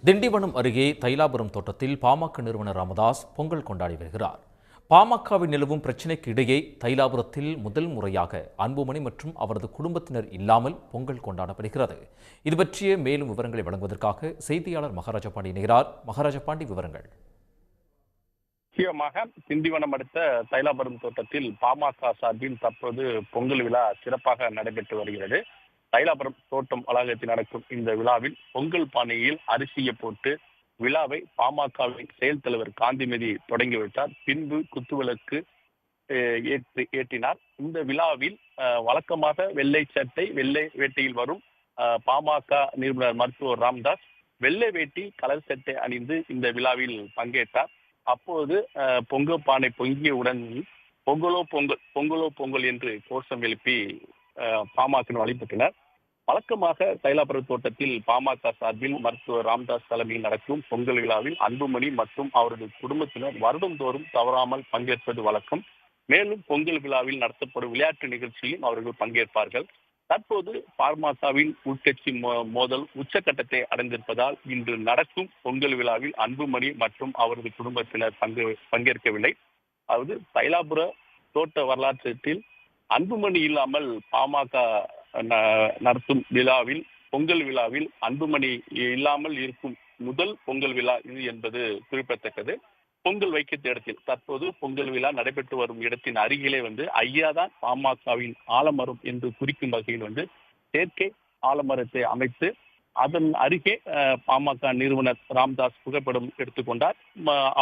திண்டிவனம் அருகே தைலாபுரம் தோட்டத்தில் பாமக நிறுவனர் ராமதாஸ் பொங்கல் கொண்டாடி வருகிறார். பாமகவில் நிலவும் பிரச்சினைக்கு இடையே தைலாபுரத்தில் முதல் முறையாக அன்புமணி மற்றும் அவரது குடும்பத்தினர் இல்லாமல் பொங்கல் கொண்டாடப்படுகிறது. இது பற்றிய மேலும் விவரங்களை வழங்குவதற்காக செய்தியாளர் மகாராஜா பாண்டி இணைகிறார். மகாராஜா பாண்டி, விவரங்கள். முக்கியமாக திண்டிவனம் அடுத்த தைலாபுரம் தோட்டத்தில் பாமக சார்பில் தற்போது பொங்கல் விழா சிறப்பாக நடைபெற்று வருகிறது. தைலாபுரம் தோட்டம் வளாகத்தில் நடக்கும் இந்த விழாவில் பொங்கல் பானையில் அரிசியை போட்டு விழாவை பாமகவின் செயல் தலைவர் காந்திமதி தொடங்கி வைத்தார். பின்பு குத்துவிளக்கு ஏற்றினார். இந்த விழாவில் வழக்கமாக வெள்ளை சட்டை வெள்ளை வேட்டையில் வரும் பாமக நிறுவனர் மருத்துவர் ராமதாஸ் வெள்ளை வேட்டி கலர் சட்டை அணிந்து இந்த விழாவில் பங்கேற்றார். அப்போது பொங்கல் பானை பொங்கியவுடன் பொங்கலோ பொங்கல் பொங்கலோ பொங்கல் என்று கோஷம் எழுப்பி பாமக வழிபட்டனர். வழக்கமாக தைலாபுரம் தோட்டத்தில் பாமக சார்பில் மருத்துவர் ராமதாஸ் தலைமையில் நடக்கும் பொங்கல் விழாவில் அன்புமணி மற்றும் அவரது குடும்பத்தினர் வருடந்தோறும் தவறாமல் பங்கேற்பது வழக்கம். மேலும் பொங்கல் விழாவில் நடத்தப்படும் விளையாட்டு நிகழ்ச்சியிலும் அவர்கள் பங்கேற்பார்கள். தற்போது பாமகவின் உள்கட்சி மோதல் உச்சக்கட்டத்தை அடைந்திருப்பதால் இன்று நடக்கும் பொங்கல் விழாவில் அன்புமணி மற்றும் அவரது குடும்பத்தினர் பங்கேற்கவில்லை. அதாவது தைலாபுர தோட்ட வரலாற்றில் அன்புமணி இல்லாமல் பாமக நடத்தும் விழாவில் பொங்கல் விழாவில் அன்புமணி இல்லாமல் இருக்கும் முதல் பொங்கல் விழா இது என்பது குறிப்பிடத்தக்கது. பொங்கல் வைக்க இடத்தில் தற்போது பொங்கல் விழா நடைபெற்று வரும் இடத்தின் அருகிலே ஐயாதான் பாமகவின் ஆலமரம் என்று குறிக்கும் வகையில் செயற்கை ஆலமரத்தை அமைத்து அதன் அருகே பாமக நிறுவனர் ராமதாஸ் புகைப்படம் எடுத்துக்கொண்டார்.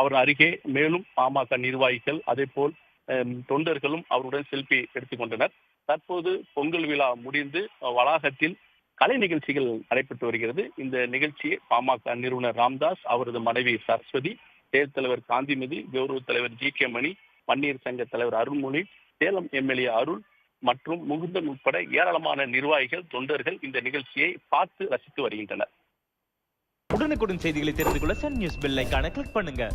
அவர் அருகே மேலும் பாமக நிர்வாகிகள் அதே போல் தொண்டர்களும் அவருடன் செல்ஃபி எடுத்துக்கொண்டனர். தற்போது பொங்கல் விழா முடிந்து வளாகத்தில் கலை நிகழ்ச்சிகள் நடைபெற்று வருகிறது. இந்த நிகழ்ச்சியை பாமக நிறுவனர் ராமதாஸ், அவரது மனைவி சரஸ்வதி, செயல் தலைவர் காந்திமதி, கௌரவ தலைவர் ஜி.கே. மணி, பன்னீர் சங்க தலைவர் அருள்மொழி, சேலம் எம்எல்ஏ அருள் மற்றும் முகுந்தன் உட்பட ஏராளமான நிர்வாகிகள் தொண்டர்கள் இந்த நிகழ்ச்சியை பார்த்து ரசித்து வருகின்றனர். உடனுக்குடன் செய்திகளை தெரிந்து கொள்ள சன் நியூஸ் பெல் ஐகானை கிளிக் பண்ணுங்க.